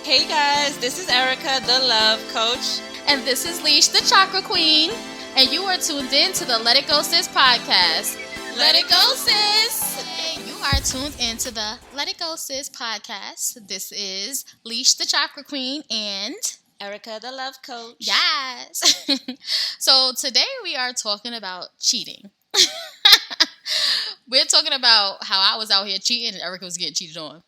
Hey guys, this is Erica, the Love Coach. And this is Leash, the Chakra Queen. And you are tuned in to the Let It Go Sis Podcast. Let it go, sis! You are tuned into the Let It Go Sis Podcast. This is Leash, the Chakra Queen, and Erica, the Love Coach. Yes! So today we are talking about cheating. We're talking about how I was out here cheating and Erica was getting cheated on.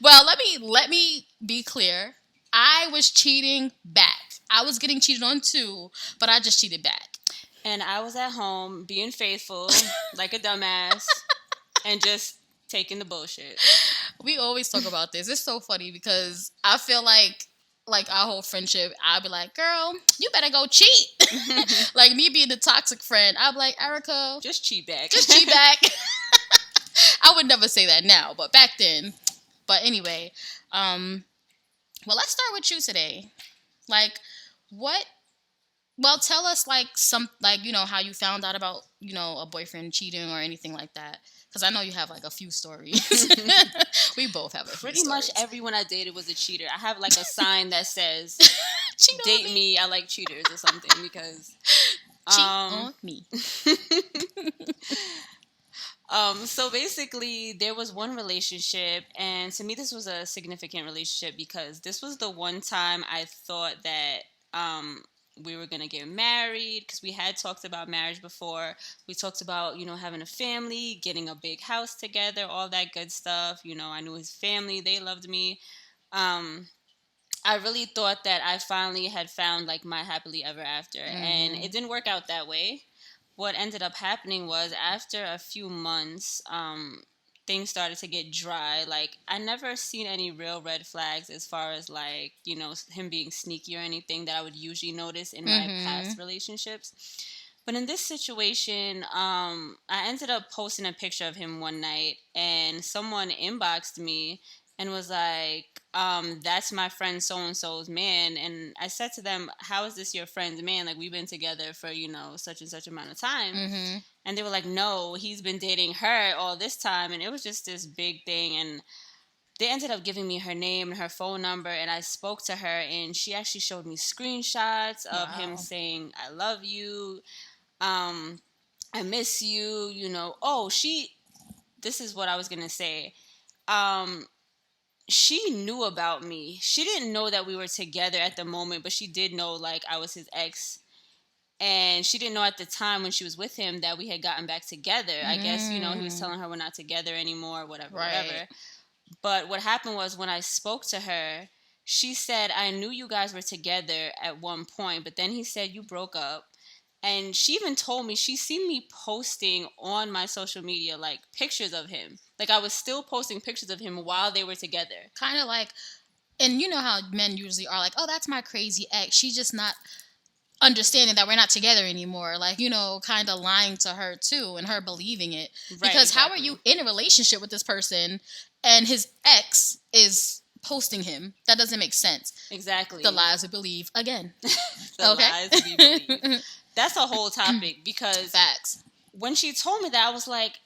Well, let me be clear. I was cheating back. I was getting cheated on too, but I just cheated back. And I was at home being faithful like a dumbass and just taking the bullshit. We always talk about this. It's so funny because I feel like our whole friendship, I'll be like, girl, you better go cheat. Like me being the toxic friend, I'll be like, Erica, just cheat back. Just cheat back. I would never say that now, but back then. But anyway, well, let's start with you today. Tell us how you found out about, a boyfriend cheating or anything like that. Because I know you have a few stories. We both have a few Pretty stories. much everyone I dated was a cheater. I have a sign that says, date me, I like cheaters or something because... Cheat on me. So basically, there was one relationship, and to me, this was a significant relationship because this was the one time I thought that we were going to get married because we had talked about marriage before. We talked about, having a family, getting a big house together, all that good stuff. I knew his family. They loved me. I really thought that I finally had found, my happily ever after, and it didn't work out that way. What ended up happening was after a few months, things started to get dry. I never seen any real red flags as far as him being sneaky or anything that I would usually notice in my past relationships. But in this situation, I ended up posting a picture of him one night and someone inboxed me and was like, that's my friend so-and-so's man. And I said to them, how is this your friend's man? We've been together for, such and such amount of time. Mm-hmm. And they were like, no, he's been dating her all this time. And it was just this big thing. And they ended up giving me her name and her phone number. And I spoke to her and she actually showed me screenshots of him saying, I love you. I miss you, this is what I was going to say. She knew about me. She didn't know that we were together at the moment, but she did know, I was his ex. And she didn't know at the time when she was with him that we had gotten back together. I guess, he was telling her we're not together anymore, whatever. But what happened was when I spoke to her, she said, I knew you guys were together at one point, but then he said you broke up. And she even told me she seen me posting on my social media, pictures of him. I was still posting pictures of him while they were together. Kind of and you know how men usually are oh, that's my crazy ex. She's just not understanding that we're not together anymore. Kind of lying to her too and her believing it. Right, because exactly. How are you in a relationship with this person and his ex is posting him? That doesn't make sense. Exactly. The lies we believe again. Lies we believe. That's a whole topic because facts. When she told me that, I was like,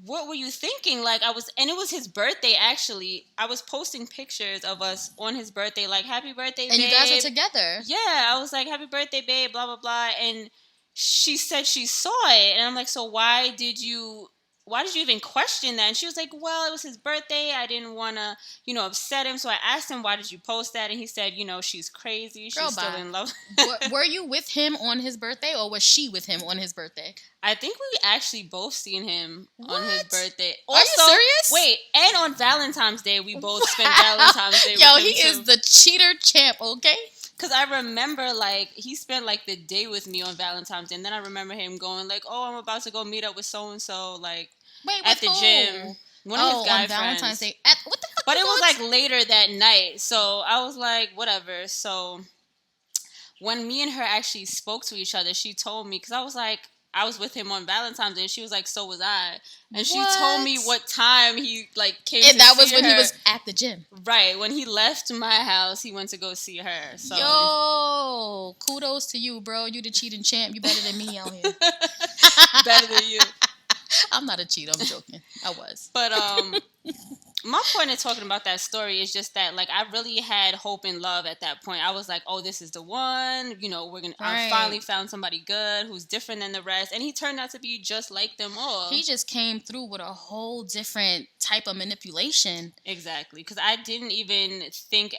what were you thinking? And it was his birthday, actually. I was posting pictures of us on his birthday, happy birthday, babe. And you guys were together. Yeah, I was like, happy birthday, babe, blah, blah, blah. And she said she saw it. And I'm like, so why did you even question that? And she was like, well, it was his birthday. I didn't want to, upset him. So I asked him, why did you post that? And he said, she's crazy. She's still in love. Were you with him on his birthday or was she with him on his birthday? I think we actually both seen him on his birthday. Also, are you serious? Wait, and on Valentine's Day, we both spent Valentine's Day with him. Yo, he is the cheater champ, okay? Because I remember, he spent, the day with me on Valentine's Day. And then I remember him going, oh, I'm about to go meet up with so-and-so, at the gym. One of his guy on Valentine's friends. Day. What the fuck? But it was, later that night. So I was like, whatever. So when me and her actually spoke to each other, she told me, because I was like, I was with him on Valentine's Day, and she was like, so was I. And she told me what time he, came and to that was see when her. He was at the gym. Right. When he left my house, he went to go see her. So. Yo, kudos to you, bro. You the cheating champ. You better than me out here. Better than you. I'm not a cheater. I'm joking. I was. But my point in talking about that story is just that, like, I really had hope and love at that point. I was like, oh, this is the one. You know, I finally found somebody good who's different than the rest. And he turned out to be just like them all. He just came through with a whole different type of manipulation. Exactly. Because I didn't even think...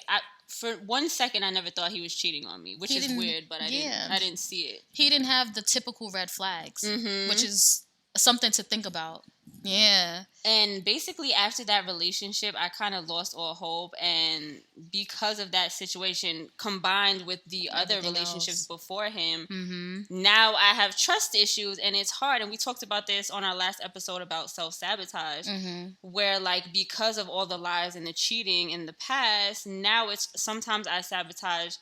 For 1 second, I never thought he was cheating on me, which is weird, but I didn't see it. He didn't have the typical red flags, which is something to think about. Yeah. And basically after that relationship, I kind of lost all hope. And because of that situation, combined with the other relationships before him, now I have trust issues and it's hard. And we talked about this on our last episode about self-sabotage, where like because of all the lies and the cheating in the past, now it's sometimes I sabotage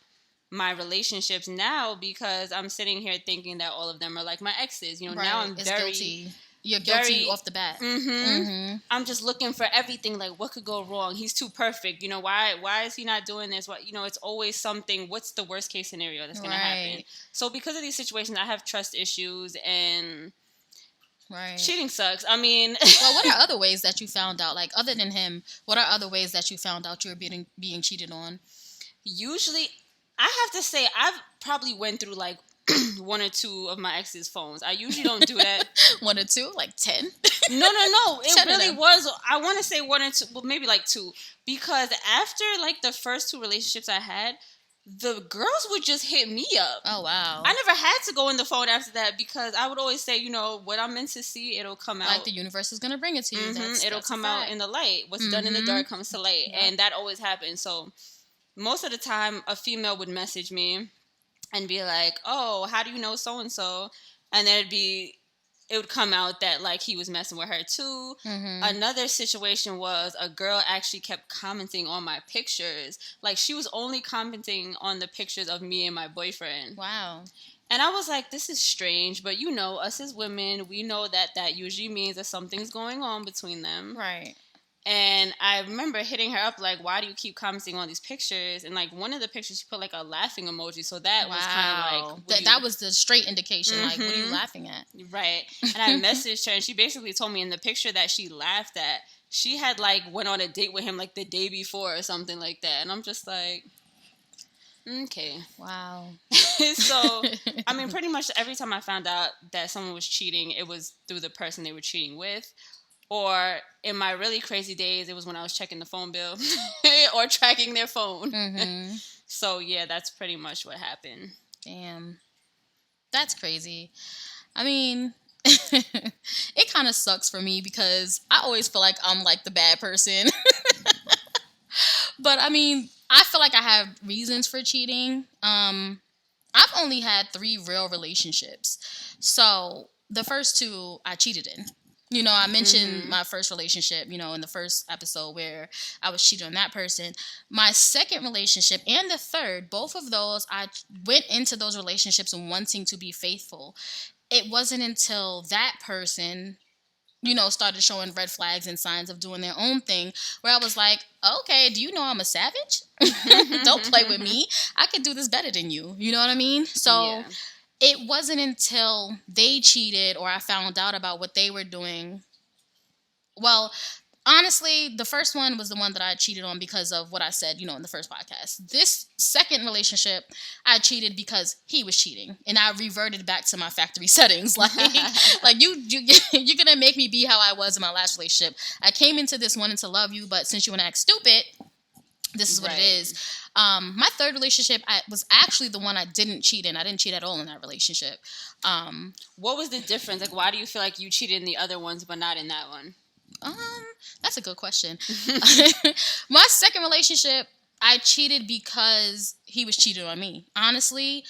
my relationships now because I'm sitting here thinking that all of them are like my exes. You know, now I'm guilty. You're guilty off the bat. I'm just looking for everything. Like, what could go wrong? He's too perfect. You know, why is he not doing this? What, you know, it's always something. What's the worst case scenario that's going to happen? So because of these situations, I have trust issues and cheating sucks. I mean, well, what are other ways that you found out? Like, other than him, what are other ways that you found out you were being cheated on? Usually, I have to say, I've probably went through like 1 or 2 of my ex's phones. I usually don't do that. 1 or 2? Like 10? No. It really was. I want to say 1 or 2, well, maybe like 2. Because after like the first 2 relationships I had, the girls would just hit me up. Oh, wow. I never had to go in the phone after that because I would always say, you know, what I'm meant to see, it'll come out. Like the universe is going to bring it to you. It'll come out in the light. What's done in the dark comes to light. Yep. And that always happens. So most of the time, a female would message me and be like, oh, how do you know so-and-so? And then it would come out that, like, he was messing with her, too. Another situation was a girl actually kept commenting on my pictures. Like, she was only commenting on the pictures of me and my boyfriend. Wow. And I was like, this is strange. But, you know, us as women, we know that usually means that something's going on between them. Right. And I remember hitting her up, like, why do you keep commenting on these pictures? And, like, one of the pictures, she put, like, a laughing emoji. So that was kind of like... That was the straight indication. Like, what are you laughing at? Right. And I messaged her, and she basically told me in the picture that she laughed at, she had, like, went on a date with him, like, the day before or something like that. And I'm just like, okay. Wow. So, I mean, pretty much every time I found out that someone was cheating, it was through the person they were cheating with. Or in my really crazy days, it was when I was checking the phone bill or tracking their phone. So, yeah, that's pretty much what happened. Damn. That's crazy. I mean, it kind of sucks for me because I always feel like I'm like the bad person. But, I mean, I feel like I have reasons for cheating. I've only had 3 real relationships. So, the first 2 I cheated in. You know, I mentioned my first relationship, you know, in the first episode where I was cheating on that person. My second relationship and the third, both of those, I went into those relationships wanting to be faithful. It wasn't until that person, you know, started showing red flags and signs of doing their own thing where I was like, okay, do you know I'm a savage? Don't play with me. I can do this better than you. You know what I mean? So... yeah. It wasn't until they cheated or I found out about what they were doing. Well, honestly, the first one was the one that I cheated on because of what I said, you know, in the first podcast. This second relationship, I cheated because he was cheating. And I reverted back to my factory settings. Like you're going to make me be how I was in my last relationship. I came into this wanting to love you, but since you want to act stupid, this is what it is. My third relationship was actually the one I didn't cheat in. I didn't cheat at all in that relationship. What was the difference? Like, why do you feel like you cheated in the other ones but not in that one? That's a good question. My second relationship, I cheated because he was cheating on me. Honestly,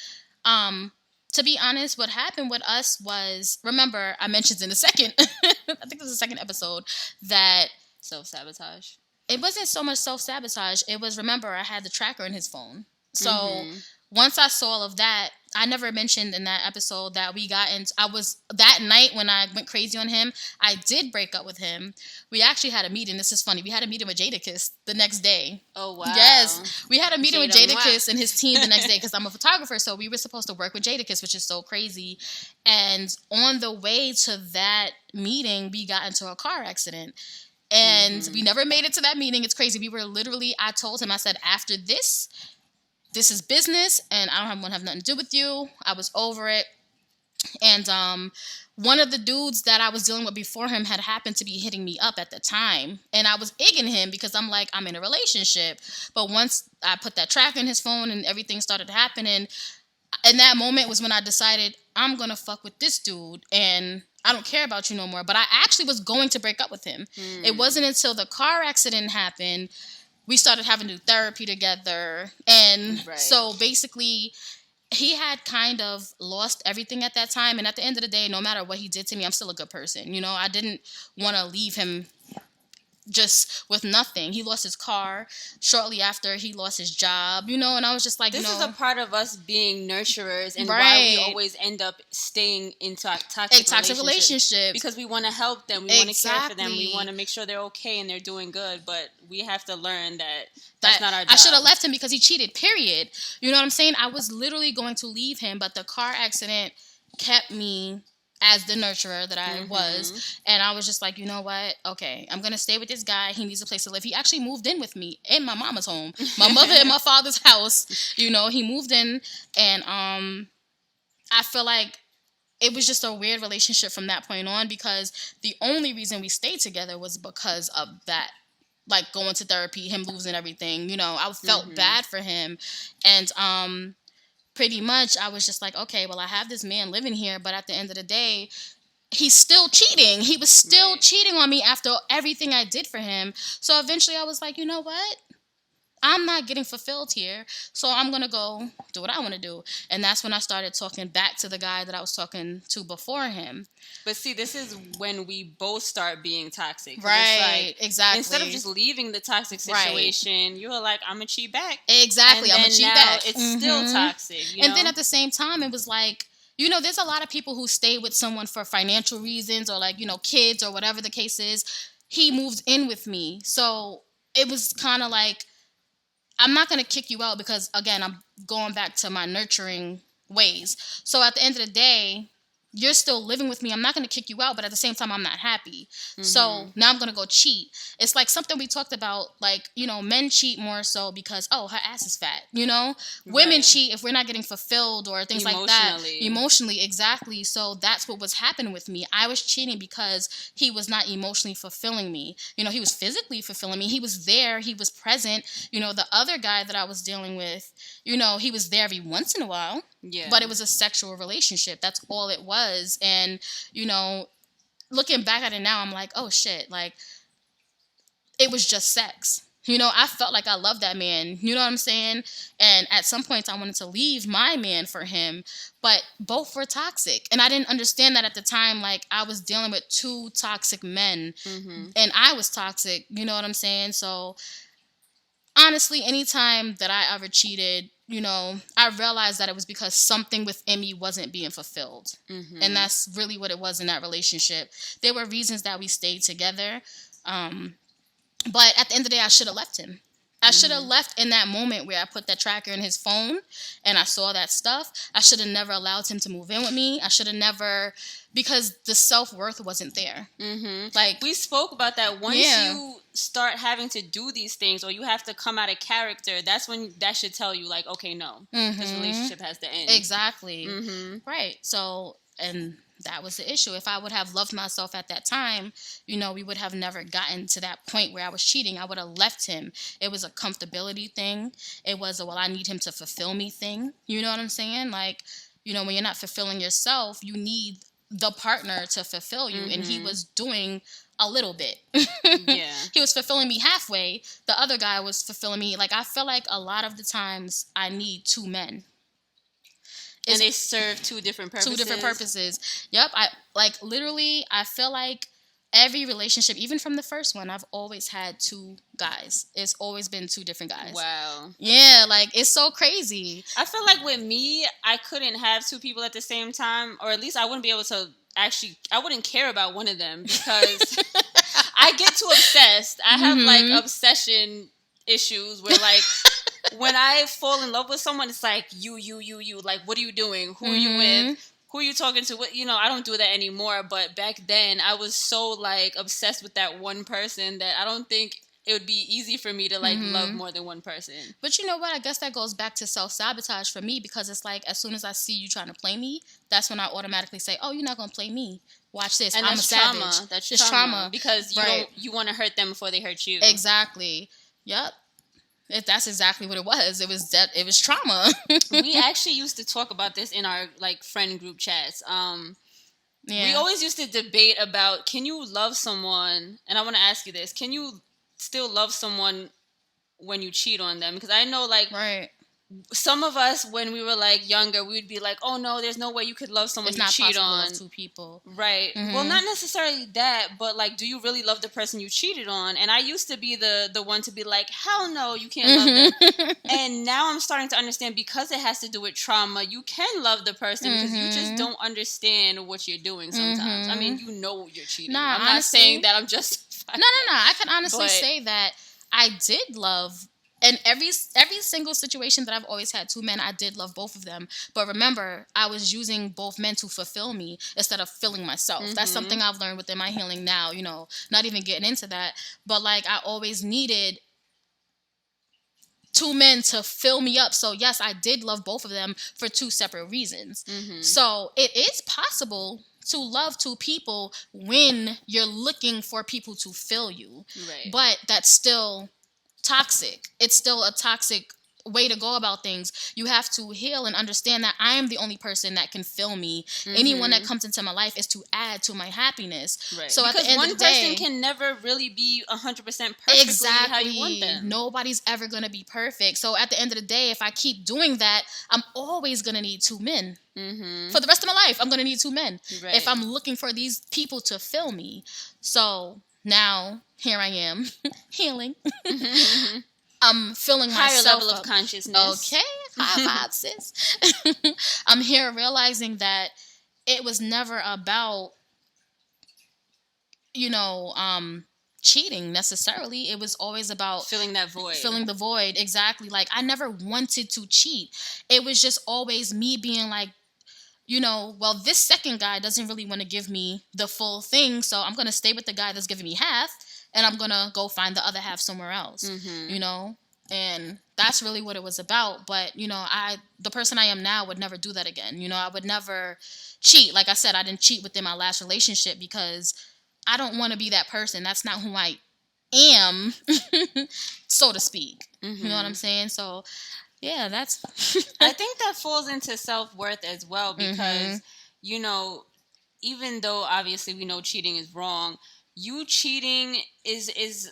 to be honest, what happened with us was, remember, I mentioned in the second, I think it was the second episode, that... self-sabotage. It wasn't so much self-sabotage. It was, remember, I had the tracker in his phone. So once I saw all of that, I never mentioned in that episode that we got into, that night when I went crazy on him, I did break up with him. We actually had a meeting. This is funny. We had a meeting with Jadakiss the next day. Oh, wow. Yes. We had a meeting with Jadakiss and his team the next day because I'm a photographer. So we were supposed to work with Jadakiss, which is so crazy. And on the way to that meeting, we got into a car accident. And we never made it to that meeting. It's crazy. We were literally, I told him, I said, after this is business and I don't want to have nothing to do with you. I was over it. And one of the dudes that I was dealing with before him had happened to be hitting me up at the time. And I was egging him because I'm like, I'm in a relationship. But once I put that tracker in his phone and everything started happening, in that moment was when I decided I'm going to fuck with this dude and I don't care about you no more. But I actually was going to break up with him. It wasn't until the car accident happened, we started having to do therapy together. And so basically, he had kind of lost everything at that time. And at the end of the day, no matter what he did to me, I'm still a good person. You know, I didn't want to leave him just with nothing. He lost his car shortly after he lost his job, you know, and I was just like, this you know, is a part of us being nurturers and why we always end up staying in toxic relationships. Because we want to help them. We want to care for them. We want to make sure they're okay and they're doing good. But we have to learn that that's not our job. I should have left him because he cheated, period. You know what I'm saying? I was literally going to leave him, but the car accident kept me as the nurturer that I was. And I was just like, you know what? Okay, I'm going to stay with this guy. He needs a place to live. He actually moved in with me in my mama's home. My mother and my father's house. You know, he moved in. And I feel like it was just a weird relationship from that point on because the only reason we stayed together was because of that. Like going to therapy, him losing everything. You know, I felt bad for him. And pretty much I was just like, okay, well, I have this man living here, but at the end of the day, he's still cheating. He was still cheating on me after everything I did for him. So eventually I was like, you know what? I'm not getting fulfilled here, so I'm going to go do what I want to do. And that's when I started talking back to the guy that I was talking to before him. But see, this is when we both start being toxic. Right, like, exactly. Instead of just leaving the toxic situation, you were like, I'm going to cheat back. Exactly, I'm going to cheat back. It's still toxic. You know? Then at the same time, it was like, you know, there's a lot of people who stay with someone for financial reasons or like, you know, kids or whatever the case is. He moved in with me. So it was kind of like, I'm not going to kick you out because, again, I'm going back to my nurturing ways. So at the end of the day, you're still living with me. I'm not going to kick you out, but at the same time, I'm not happy. So now I'm going to go cheat. It's like something we talked about, like, you know, men cheat more so because, oh, her ass is fat, you know? Women cheat if we're not getting fulfilled or things like that. Emotionally, exactly. So that's what was happening with me. I was cheating because he was not emotionally fulfilling me. You know, he was physically fulfilling me. He was there. He was present. You know, the other guy that I was dealing with, you know, he was there every once in a while. Yeah. But it was a sexual relationship. That's all it was. And, you know, looking back at it now, I'm like, oh, shit. Like, it was just sex. You know, I felt like I loved that man. You know what I'm saying? And at some points, I wanted to leave my man for him. But both were toxic. And I didn't understand that at the time. Like, I was dealing with two toxic men. And I was toxic. You know what I'm saying? So, honestly, anytime that I ever cheated, you know, I realized that it was because something within me wasn't being fulfilled. And that's really what it was in that relationship. There were reasons that we stayed together. But at the end of the day, I should have left him. I should have left in that moment where I put that tracker in his phone and I saw that stuff. I should have never allowed him to move in with me. I should have never, because the self-worth wasn't there. Like, we spoke about that. Once you start having to do these things or you have to come out of character, that's when that should tell you, like, okay, no, this relationship has to end. Exactly. Right. So, and that was the issue. If I would have loved myself at that time, you know, we would have never gotten to that point where I was cheating. I would have left him. It was a comfortability thing. It was a, well, I need him to fulfill me thing. You know what I'm saying? Like, you know, when you're not fulfilling yourself, you need the partner to fulfill you. And he was doing a little bit. He was fulfilling me halfway. The other guy was fulfilling me. Like, I feel like a lot of the times I need two men. And they serve two different purposes. Yep. I feel like every relationship, even from the first one, I've always had two guys. It's always been two different guys. Wow. Yeah, like, it's so crazy. I feel like with me, I couldn't have two people at the same time, or at least I wouldn't be able to I wouldn't care about one of them because I get too obsessed. I have, like, obsession issues where, like, when I fall in love with someone, it's like, you, like, what are you doing? Who are you with? who are you talking to? What, I don't do that anymore. But back then, I was so like obsessed with that one person that I don't think it would be easy for me to like love more than one person. But you know what? I guess that goes back to self-sabotage for me, because it's like as soon as I see you trying to play me, that's when I automatically say, "Oh, you're not gonna play me. Watch this. And I'm that's a trauma. savage." That's just trauma because you want to hurt them before they hurt you. Exactly. Yep. That's exactly what it was. It was trauma. We actually used to talk about this in our like friend group chats. We always used to debate about, can you love someone? And I want to ask you this: can you still love someone when you cheat on them? Because I know, like, some of us, when we were like younger, we'd be like, "Oh no, there's no way you could love someone you cheat on." It's not possible to love two people, right? Well, not necessarily that, but like, do you really love the person you cheated on? And I used to be the one to be like, "Hell no, you can't love them." And now I'm starting to understand, because it has to do with trauma. You can love the person because you just don't understand what you're doing sometimes. I mean, you're cheating. I'm not saying that I'm just no. I can honestly say that I did love. And every single situation that I've always had two men, I did love both of them. But remember, I was using both men to fulfill me instead of filling myself. That's something I've learned within my healing now, not even getting into that. But like, I always needed two men to fill me up. So yes, I did love both of them for two separate reasons. So it is possible to love two people when you're looking for people to fill you. Right. But that's still toxic. It's still a toxic way to go about things. You have to heal and understand that I am the only person that can fill me. Anyone that comes into my life is to add to my happiness. Right. So because at the end of the day, one person can never really be 100% perfectly how you want them. Nobody's ever going to be perfect. So at the end of the day, if I keep doing that, I'm always going to need two men. For the rest of my life, I'm going to need two men. Right. If I'm looking for these people to fill me. So now, here I am, healing. I'm feeling myself higher level of consciousness. Okay, high five, sis. I'm here realizing that it was never about, cheating necessarily. It was always about filling that void. Filling the void, exactly. Like, I never wanted to cheat. It was just always me being like, well, this second guy doesn't really want to give me the full thing, so I'm going to stay with the guy that's giving me half, and I'm going to go find the other half somewhere else, and that's really what it was about. But, the person I am now would never do that again. I would never cheat. Like I said, I didn't cheat within my last relationship because I don't want to be that person. That's not who I am, so to speak. You know what I'm saying? So, yeah, that's... I think that falls into self-worth as well because, even though obviously we know cheating is wrong, you cheating is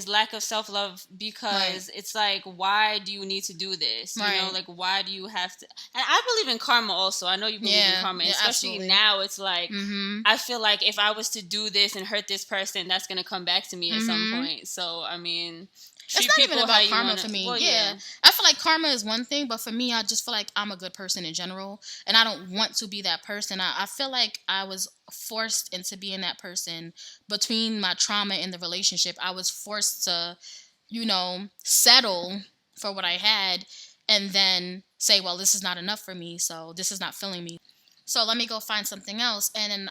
lack of self-love because it's like, why do you need to do this? Like, why do you have to... And I believe in karma also. I know you believe in karma. Especially absolutely. Now, it's like, I feel like if I was to do this and hurt this person, that's going to come back to me at some point. So, I mean... It's not even about karma for me. Well, yeah. I feel like karma is one thing, but for me, I just feel like I'm a good person in general, and I don't want to be that person. I feel like I was forced into being that person between my trauma and the relationship. I was forced to, settle for what I had and then say, well, this is not enough for me, so this is not filling me. So let me go find something else. And then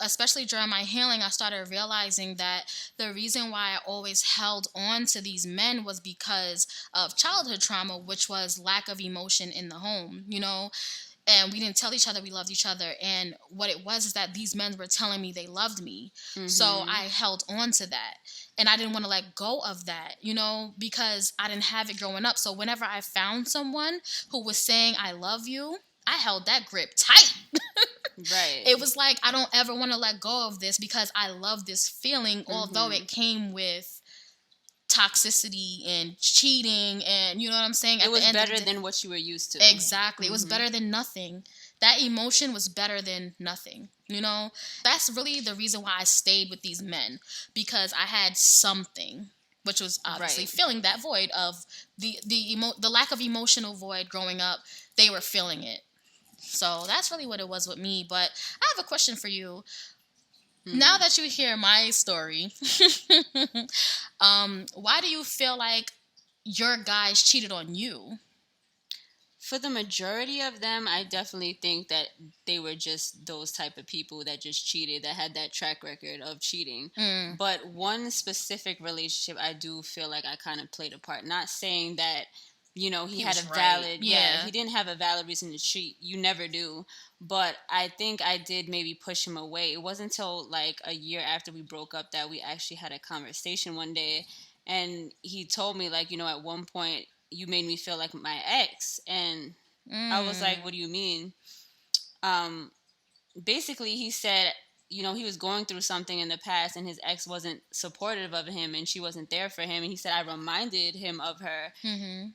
especially during my healing, I started realizing that the reason why I always held on to these men was because of childhood trauma, which was lack of emotion in the home, and we didn't tell each other we loved each other. And what it was is that these men were telling me they loved me. So I held on to that. And I didn't want to let go of that, because I didn't have it growing up. So whenever I found someone who was saying, I love you, I held that grip tight. Right. It was like, I don't ever want to let go of this because I love this feeling, although it came with toxicity and cheating and, you know what I'm saying? It was better than what you were used to. Exactly. It was better than nothing. That emotion was better than nothing, That's really the reason why I stayed with these men, because I had something, which was obviously filling that void of the lack of emotional void growing up. They were filling it. So that's really what it was with me. But I have a question for you. Now that you hear my story, why do you feel like your guys cheated on you? For the majority of them, I definitely think that they were just those type of people that just cheated, that had that track record of cheating. But one specific relationship, I do feel like I kind of played a part. Not saying that, he had a valid, right. Yeah, he didn't have a valid reason to cheat. You never do. But I think I did maybe push him away. It wasn't until like a year after we broke up that we actually had a conversation one day. And he told me, like, at one point, you made me feel like my ex. And I was like, what do you mean? Basically, he said, he was going through something in the past and his ex wasn't supportive of him and she wasn't there for him. And he said, I reminded him of her.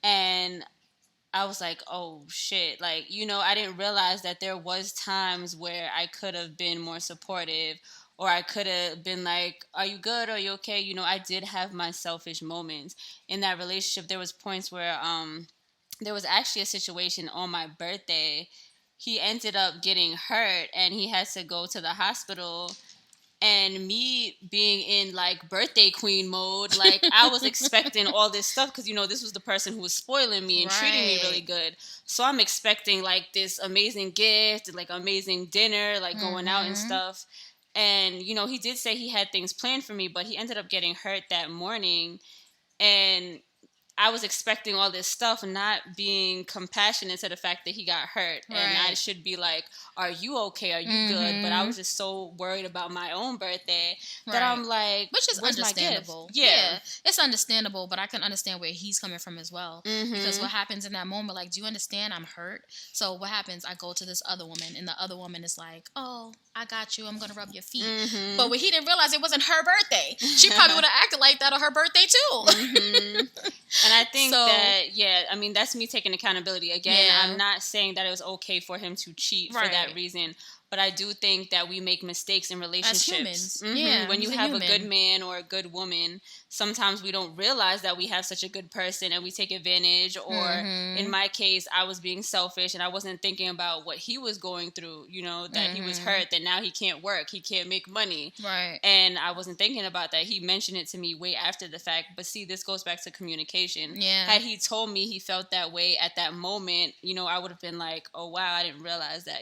And I was like, oh, shit. Like, I didn't realize that there was times where I could have been more supportive, or I could have been like, are you good? Are you okay? I did have my selfish moments in that relationship. There was points where there was actually a situation on my birthday. He ended up getting hurt and he had to go to the hospital. And me being in like birthday queen mode, like I was expecting all this stuff because, this was the person who was spoiling me and treating me really good. So I'm expecting like this amazing gift, like amazing dinner, like going out and stuff. And, he did say he had things planned for me, but he ended up getting hurt that morning. And I was expecting all this stuff and not being compassionate to the fact that he got hurt. Right. And I should be like, are you okay? Are you good? But I was just so worried about my own birthday that I'm like, which is understandable. Yeah. It's understandable, but I can understand where he's coming from as well. Because what happens in that moment, like, do you understand? I'm hurt. So what happens? I go to this other woman and the other woman is like, oh, I got you. I'm going to rub your feet. But when he didn't realize it wasn't her birthday, she probably would have acted like that on her birthday too. And I think that's me taking accountability. Again, I'm not saying that it was okay for him to cheat for that reason. But I do think that we make mistakes in relationships. As humans. When you have a good man or a good woman, sometimes we don't realize that we have such a good person and we take advantage. Or in my case, I was being selfish and I wasn't thinking about what he was going through, that he was hurt, that now he can't work, he can't make money. Right. And I wasn't thinking about that. He mentioned it to me way after the fact. But see, this goes back to communication. Yeah. Had he told me he felt that way at that moment, I would have been like, oh, wow, I didn't realize that,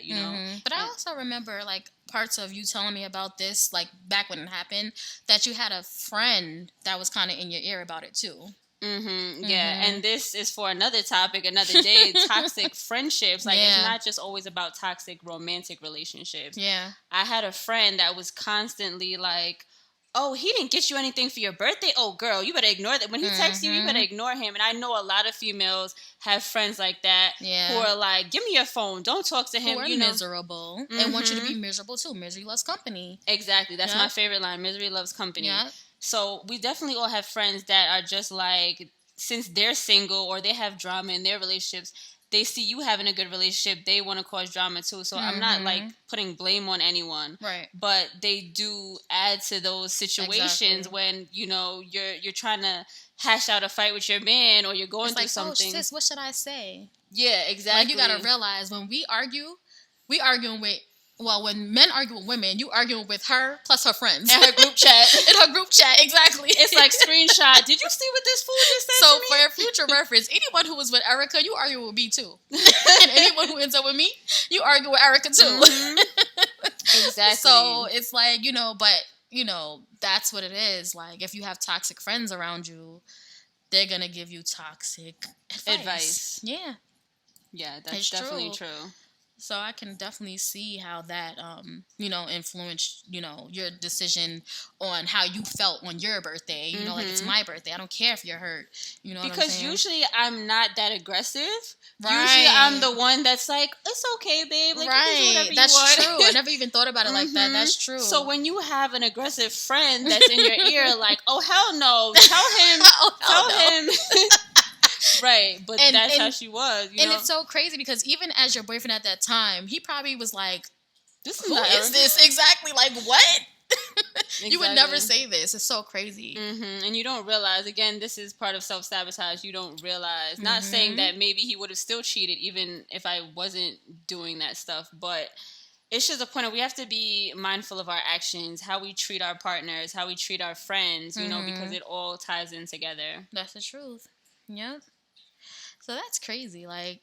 But I also remember like parts of you telling me about this, like back when it happened, that you had a friend that was kind of in your ear about it too. Yeah, and this is for another topic, another day. Toxic friendships. Like, it's not just always about toxic romantic relationships. Yeah. I had a friend that was constantly like, oh, he didn't get you anything for your birthday? Oh, girl, you better ignore that. When he texts you, you better ignore him. And I know a lot of females have friends like that who are like, give me your phone. Don't talk to him. Who are miserable and want you to be miserable too. Misery loves company. Exactly. That's my favorite line. Misery loves company. Yeah. So we definitely all have friends that are just like, since they're single or they have drama in their relationships, they see you having a good relationship, they want to cause drama too. So I'm not like putting blame on anyone. Right. But they do add to those situations when, you're trying to hash out a fight with your man or you're going through something. Oh, sis, what should I say? Yeah, exactly. Like, you got to realize when we arguing with, well, when men argue with women, you arguing with her plus her friends. And her group chat. In her group chat, exactly. It's like screenshot. Did you see what this fool just said to me? So for future reference, anyone who was with Erica, you argue with me too. And anyone who ends up with me, you argue with Erica too. Exactly. So it's like, but, that's what it is. Like, if you have toxic friends around you, they're going to give you toxic advice. Yeah. Yeah, that's definitely true. So I can definitely see how that, influenced, your decision on how you felt on your birthday. Like, it's my birthday. I don't care if you're hurt. You know what I'm saying? Because usually I'm not that aggressive. Right. Usually I'm the one that's like, it's okay, babe. Like, you can do whatever that's you want. true. I never even thought about it like that. That's true. So when you have an aggressive friend that's in your ear, like, oh, hell no. Tell him. Right, but that's how she was. And it's so crazy because even as your boyfriend at that time, he probably was like, "Who is this exactly? Like, what? Exactly. You would never say this. It's so crazy." And you don't realize. Again, this is part of self-sabotage. You don't realize. Not saying that maybe he would have still cheated even if I wasn't doing that stuff, but it's just a point of we have to be mindful of our actions, how we treat our partners, how we treat our friends. Because it all ties in together. That's the truth. Yep. So that's crazy. Like,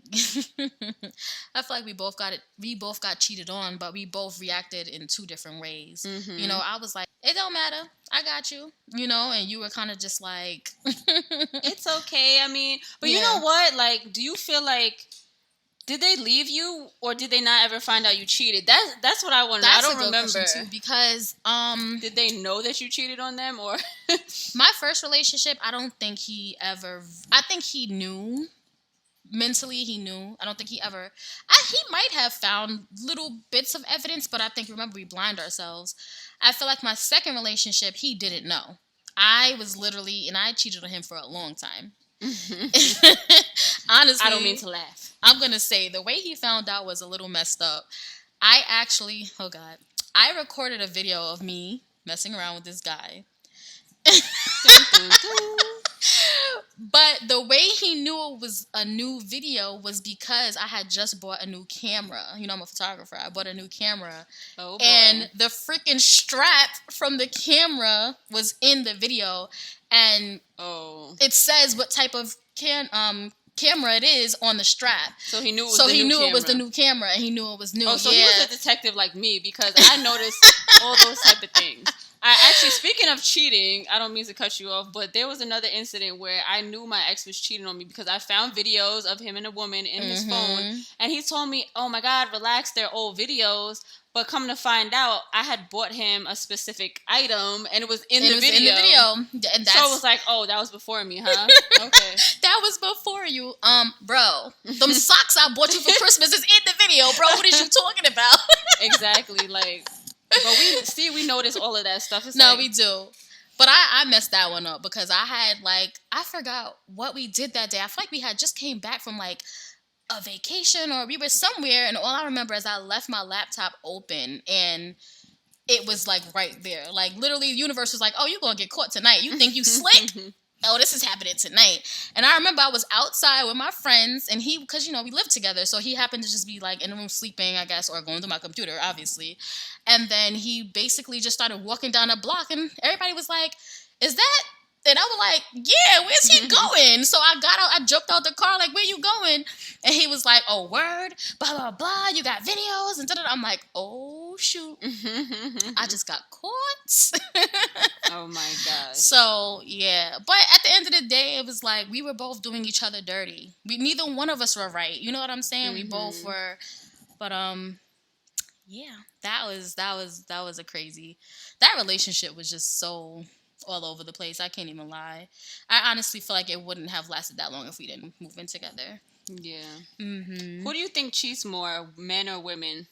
I feel like we both got it. We both got cheated on, but we both reacted in two different ways. Mm-hmm. You know, I was like, "It don't matter. I got you." You know, and you were kind of just like, "It's okay." I mean, but Yeah. you know what? Like, do you feel like did they leave you, or did they not ever find out you cheated? That's what I want to know. I don't remember too, because did they know that you cheated on them, or my first relationship, I don't think he ever. I think he knew. Mentally, he knew. I don't think he ever. He might have found little bits of evidence, but I think, remember, we blind ourselves. I feel like my second relationship, he didn't know. I was literally, and I cheated on him for a long time. Honestly, I don't mean to laugh. I'm gonna say the way he found out was a little messed up. I actually, oh God, I recorded a video of me messing around with this guy. Dun, dun, dun. But the way he knew it was a new video was because I had just bought a new camera. You know, I'm a photographer. I bought a new camera. Oh boy. And the freaking strap from the camera was in the video. And it says what type of camera it is on the strap. So he knew it was it was the new camera, and he knew it was new. Oh, so he was a detective like me, because I noticed all those type of things. I actually, speaking of cheating, I don't mean to cut you off, but there was another incident where I knew my ex was cheating on me because I found videos of him and a woman in his phone, and he told me, "Oh my God, relax, they're old videos." But come to find out, I had bought him a specific item, and it was in the video. And so it was like, oh, that was before me, huh? Okay. That was before you. Bro, them socks I bought you for Christmas is in the video, bro. What is you talking about? Exactly, like... But we notice all of that stuff. We do. But I messed that one up because I had, I forgot what we did that day. I feel like we had just came back from, a vacation, or we were somewhere, and all I remember is I left my laptop open, and it was, right there. Literally, the universe was like, oh, you're going to get caught tonight. You think you slick? Oh, this is happening tonight. And I remember I was outside with my friends, and because, we lived together, so he happened to just be, in the room sleeping, I guess, or going to my computer, obviously. And then he basically just started walking down a block, and everybody was like, is that... And I was like, yeah, where's he going? So I got out, I jumped out the car, where you going? And he was like, oh, word, blah, blah, blah, you got videos, and da-da-da. I'm like, oh, shoot. I just got caught. Oh, my gosh. So, yeah. But at the end of the day, it was like we were both doing each other dirty. Neither one of us were right. You know what I'm saying? We both were. But, yeah, that was a crazy... That relationship was just so... all over the place. I can't even lie. I honestly feel like it wouldn't have lasted that long if we didn't move in together. Yeah. Mm-hmm. Who do you think cheats more, men or women?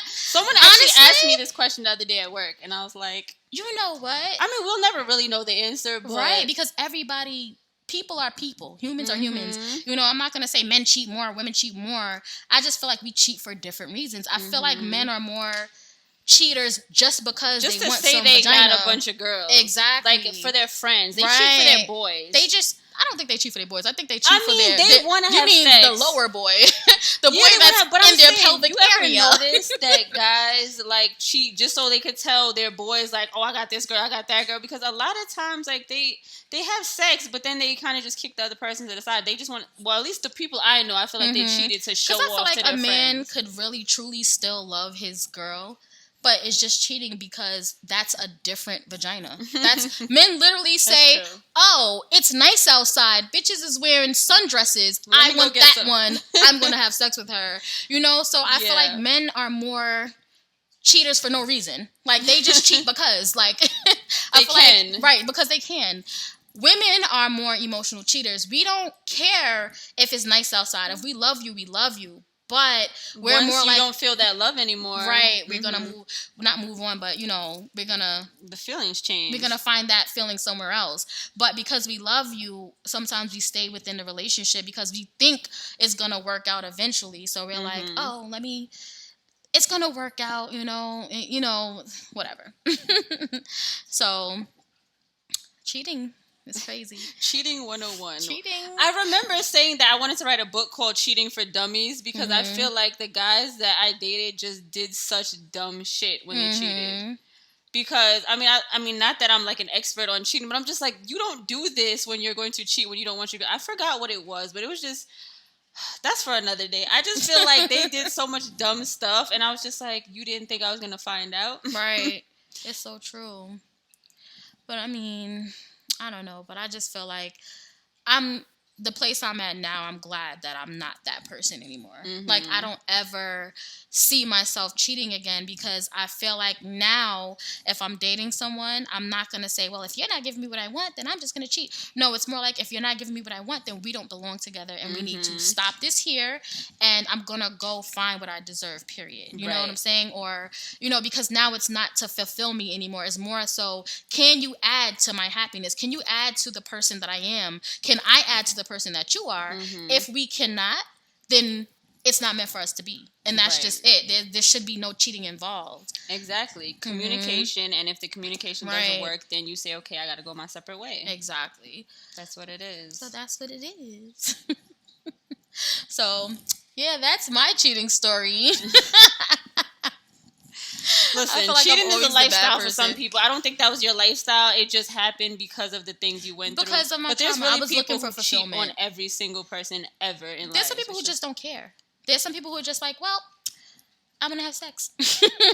Someone actually asked me this question the other day at work, and I was like, you know what? I mean, we'll never really know the answer, but... Right, because people are people. Humans are humans. I'm not going to say men cheat more, women cheat more. I just feel like we cheat for different reasons. I feel like men are more... cheaters just because they want some vagina. Just to say they got a bunch of girls. Exactly. For their friends. They cheat for their boys. I don't think they cheat for their boys. I think they cheat for their... they want to have sex. You mean the lower boy. The boy that's in their pelvic area. You ever notice that guys, cheat just so they could tell their boys, oh, I got this girl, I got that girl? Because a lot of times, they have sex, but then they kind of just kick the other person to the side. They just want... Well, at least the people I know, I feel like they cheated to show off to their friends. I feel like a man could really, truly still love his girl, but it's just cheating because that's a different vagina. Men literally say, oh, it's nice outside. Bitches is wearing sundresses. I want that one. I'm going to have sex with her. So I feel like men are more cheaters for no reason. They just cheat because, they can. Right, because they can. Women are more emotional cheaters. We don't care if it's nice outside. If we love you, we love you. But we're once more you don't feel that love anymore. Right. We're going to not move on, but, we're going to... The feelings change. We're going to find that feeling somewhere else. But because we love you, sometimes we stay within the relationship because we think it's going to work out eventually. So we're like, oh, it's going to work out, whatever. So, cheating... It's crazy. Cheating 101. Cheating. I remember saying that I wanted to write a book called Cheating for Dummies because I feel like the guys that I dated just did such dumb shit when they cheated. Because I mean, not that I'm like an expert on cheating, but I'm just like, you don't do this when you're going to cheat when you don't want your. I forgot what it was, but it was just, that's for another day. I just feel like they did so much dumb stuff, and I was just like, you didn't think I was gonna find out, right? It's so true. But I mean, I don't know. But I just feel like the place I'm at now, I'm glad that I'm not that person anymore. Mm-hmm. Like, I don't ever see myself cheating again, because I feel like now if I'm dating someone, I'm not going to say, well, if you're not giving me what I want, then I'm just going to cheat. No, it's more like, if you're not giving me what I want, then we don't belong together, and we need to stop this here, and I'm going to go find what I deserve, period. You know what I'm saying? Or, because now it's not to fulfill me anymore. It's more so, can you add to my happiness? Can you add to the person that I am? Can I add to the person that you are? If we cannot, then it's not meant for us to be, and that's just it. There should be no cheating involved. Exactly. Communication, and if the communication doesn't work, then you say, okay, I gotta go my separate way. Exactly. That's what it is. So that's what it is. So yeah, that's my cheating story. Listen, like cheating is a lifestyle for some people. I don't think that was your lifestyle. It just happened because of the things you went through. Because of my trauma, I was looking for fulfillment. On every single person ever in life. There's some people who just don't care. There's some people who are just like, well, I'm going to have sex.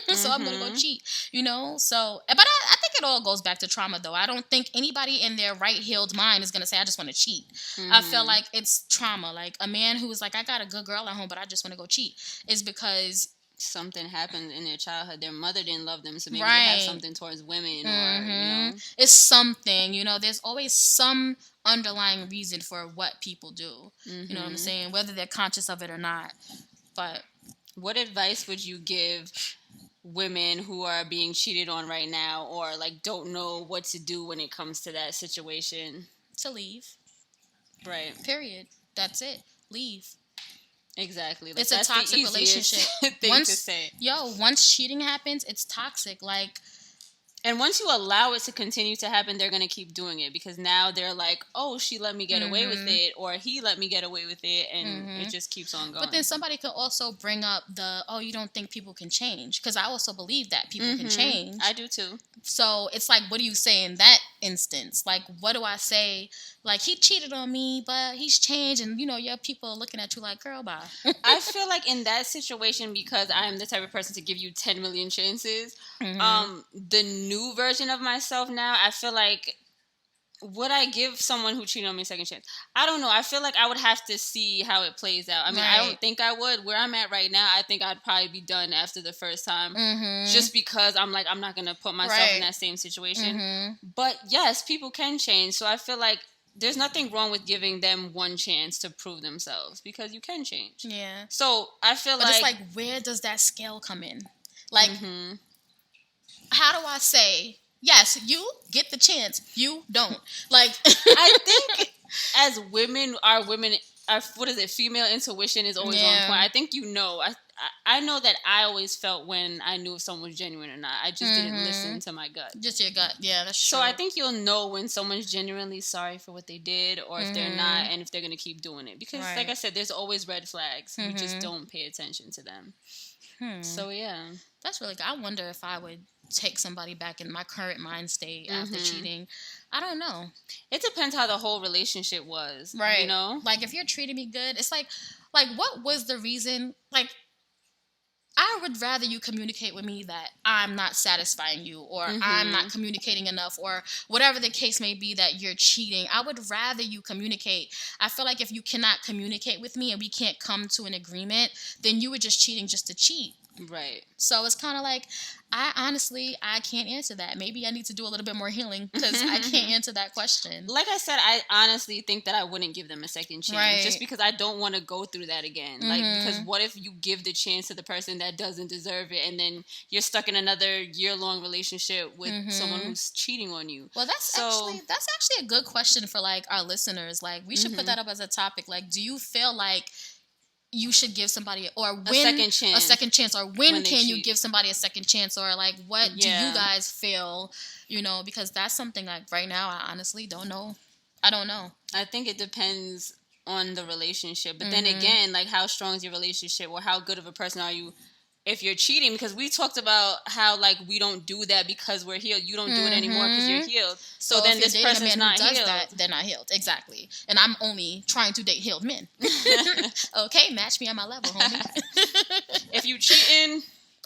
So I'm going to go cheat, So, but I think it all goes back to trauma, though. I don't think anybody in their right-heeled mind is going to say, I just want to cheat. I feel like it's trauma. Like, a man who's like, I got a good girl at home, but I just want to go cheat, is because something happened in their childhood. Their mother didn't love them, so maybe they have something towards women, or it's something. There's always some underlying reason for what people do. You know what I'm saying? Whether they're conscious of it or not. But what advice would you give women who are being cheated on right now, or like don't know what to do when it comes to that situation? To leave. Right. Period. That's it. Leave. Exactly. Like, it's a toxic relationship. To say. Once cheating happens, it's toxic. Like, and once you allow it to continue to happen, they're going to keep doing it, because now they're like, oh, she let me get away with it, or he let me get away with it, and it just keeps on going. But then somebody could also bring up you don't think people can change? Because I also believe that people can change. I do too. So it's like, what do you say in that instance? Like, what do I say? Like, he cheated on me, but he's changed, and your people are looking at you like, girl, bye. I feel like in that situation, because I am the type of person to give you 10 million chances, the new version of myself now, I feel like, would I give someone who cheated on me a second chance? I don't know. I feel like I would have to see how it plays out. I mean, I don't think I would. Where I'm at right now, I think I'd probably be done after the first time. Just because I'm like, I'm not going to put myself in that same situation. But yes, people can change. So I feel like there's nothing wrong with giving them one chance to prove themselves, because you can change. Yeah. So I feel but it's like, where does that scale come in? Like, how do I say, yes, you get the chance, you don't? Like, I think as women, our female intuition is always on point. I think I know that I always felt when I knew if someone was genuine or not. I just didn't listen to my gut. Just your gut. Yeah, that's true. So I think you'll know when someone's genuinely sorry for what they did, or if they're not, and if they're going to keep doing it. Because like I said, there's always red flags. We just don't pay attention to them. So yeah. That's really good. I wonder if I would take somebody back in my current mind state after cheating. I don't know. It depends how the whole relationship was. Right. Like, if you're treating me good, it's like what was the reason? Like, I would rather you communicate with me that I'm not satisfying you, or I'm not communicating enough, or whatever the case may be that you're cheating. I would rather you communicate. I feel like if you cannot communicate with me and we can't come to an agreement, then you were just cheating just to cheat. Right. So it's kind of like, I can't answer that. Maybe I need to do a little bit more healing, because I can't answer that question. Like I said, I honestly think that I wouldn't give them a second chance, just because I don't want to go through that again. Like, because what if you give the chance to the person that doesn't deserve it, and then you're stuck in another year-long relationship with someone who's cheating on you? Well, that's actually a good question for like our listeners. Like, we should put that up as a topic. Like, do you feel like you should give somebody, or when a second chance, or when can you give somebody a second chance, or like, what do you guys feel? Because that's something like right now, I honestly don't know. I don't know. I think it depends on the relationship, but then again, like, how strong is your relationship, or how good of a person are you if you're cheating, because we talked about how like we don't do that because we're healed. You don't do it anymore because you're healed. So then this person's not healed. They're not healed. Exactly. And I'm only trying to date healed men. Okay, match me on my level, homie. If you cheating,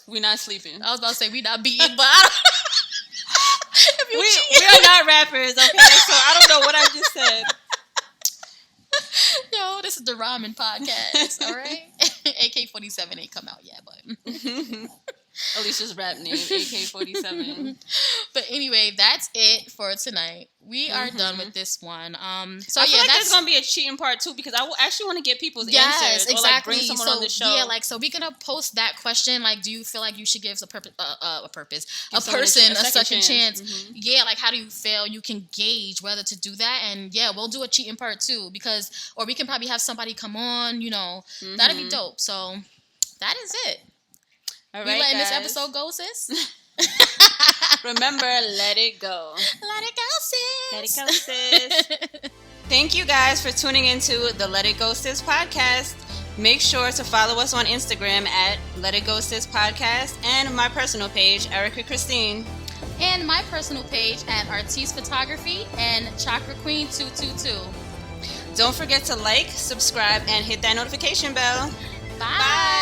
we not sleeping. I was about to say we not beating, but I don't... we are not rappers, okay? So I don't know what I just said. Yo, this is the Ramen Podcast, all right? AK-47 ain't come out yet, but... Alicia's rap name, AK-47. But anyway, that's it for tonight. We are done with this one. So I feel like there's gonna be a cheating part too, because I actually want to get people's answers, or like bring someone on the show. Yeah, like so we're gonna post that question. Like, do you feel like you should give a person a second chance? Yeah, like how do you feel? You can gauge whether to do that, and yeah, we'll do a cheating part too, or we can probably have somebody come on. That'd be dope. So that is it. All right, we letting guys. this episode go, sis? Remember, let it go. Let it go, sis. Let it go, sis. Thank you guys for tuning into the Let It Go Sis Podcast. Make sure to follow us on Instagram at Let It Go Sis Podcast and my personal page, Erica Christine. And my personal page at Artiste Photography and Chakra Queen 222. Don't forget to like, subscribe, and hit that notification bell. Bye.